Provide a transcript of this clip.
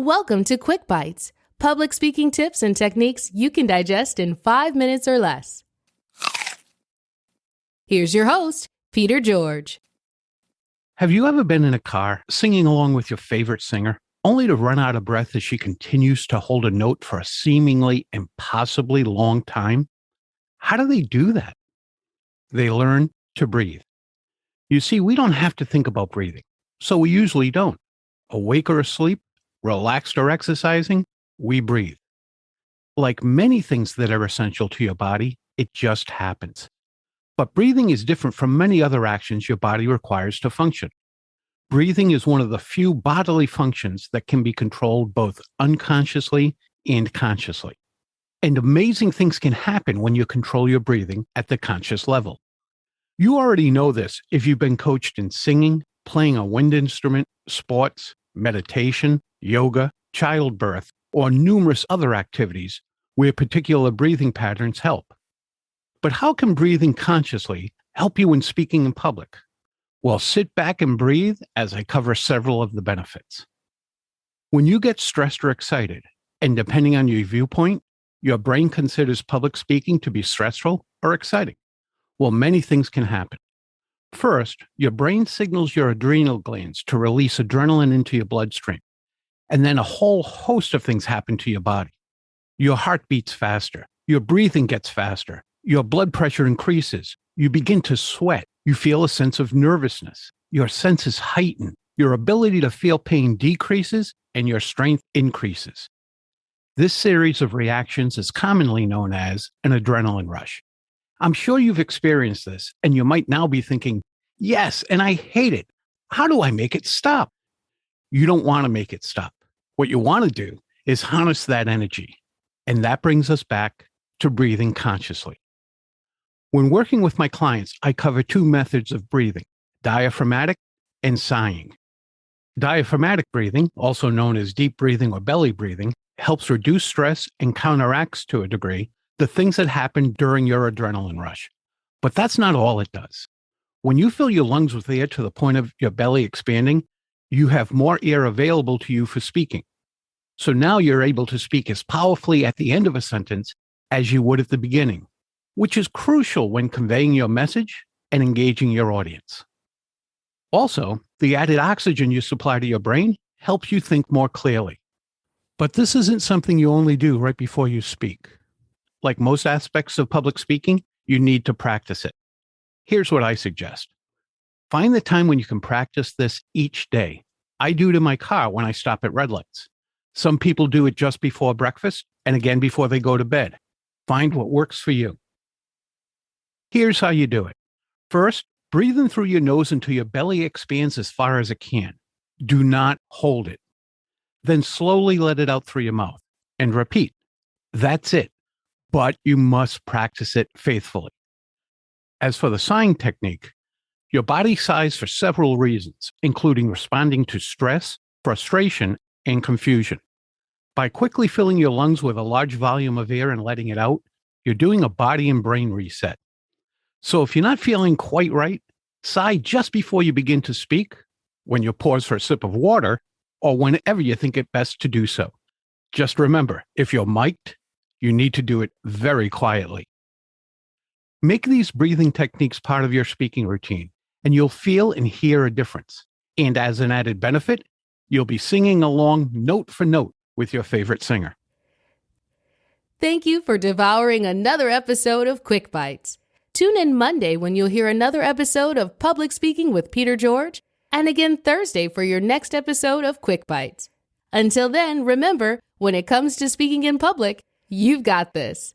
Welcome to QuickBites, public speaking tips and techniques you can digest in 5 minutes or less. Here's your host, Peter George. Have you ever been in a car singing along with your favorite singer, only to run out of breath as she continues to hold a note for a seemingly impossibly long time? How do they do that? They learn to breathe. You see, we don't have to think about breathing, so we usually don't. Awake or asleep, relaxed or exercising, we breathe. Like many things that are essential to your body, it just happens. But breathing is different from many other actions your body requires to function. Breathing is one of the few bodily functions that can be controlled both unconsciously and consciously. And amazing things can happen when you control your breathing at the conscious level. You already know this if you've been coached in singing, playing a wind instrument, sports, meditation, yoga, childbirth, or numerous other activities where particular breathing patterns help. But how can breathing consciously help you in speaking in public? Well, sit back and breathe as I cover several of the benefits. When you get stressed or excited, and depending on your viewpoint, your brain considers public speaking to be stressful or exciting. Well, many things can happen. First, your brain signals your adrenal glands to release adrenaline into your bloodstream. And then a whole host of things happen to your body. Your heart beats faster. Your breathing gets faster. Your blood pressure increases. You begin to sweat. You feel a sense of nervousness. Your senses heighten. Your ability to feel pain decreases and your strength increases. This series of reactions is commonly known as an adrenaline rush. I'm sure you've experienced this, and you might now be thinking, yes, and I hate it. How do I make it stop? You don't want to make it stop. What you want to do is harness that energy. And that brings us back to breathing consciously. When working with my clients, I cover two methods of breathing, diaphragmatic and sighing. Diaphragmatic breathing, also known as deep breathing or belly breathing, helps reduce stress and counteracts to a degree the things that happen during your adrenaline rush. But that's not all it does. When you fill your lungs with air to the point of your belly expanding, you have more air available to you for speaking. So now you're able to speak as powerfully at the end of a sentence as you would at the beginning, which is crucial when conveying your message and engaging your audience. Also, the added oxygen you supply to your brain helps you think more clearly. But this isn't something you only do right before you speak. Like most aspects of public speaking, you need to practice it. Here's what I suggest. Find the time when you can practice this each day. I do it in my car when I stop at red lights. Some people do it just before breakfast and again before they go to bed. Find what works for you. Here's how you do it. First, breathe in through your nose until your belly expands as far as it can. Do not hold it. Then slowly let it out through your mouth and repeat. That's it. But you must practice it faithfully. As for the sighing technique, your body sighs for several reasons, including responding to stress, frustration, and confusion. By quickly filling your lungs with a large volume of air and letting it out, you're doing a body and brain reset. So if you're not feeling quite right, sigh just before you begin to speak, when you pause for a sip of water, or whenever you think it best to do so. Just remember, if you're mic'd, you need to do it very quietly. Make these breathing techniques part of your speaking routine, and you'll feel and hear a difference. And as an added benefit, you'll be singing along note for note with your favorite singer. Thank you for devouring another episode of QuickBites. Tune in Monday when you'll hear another episode of Public Speaking with Peter George, and again Thursday for your next episode of QuickBites. Until then, remember, when it comes to speaking in public, you've got this.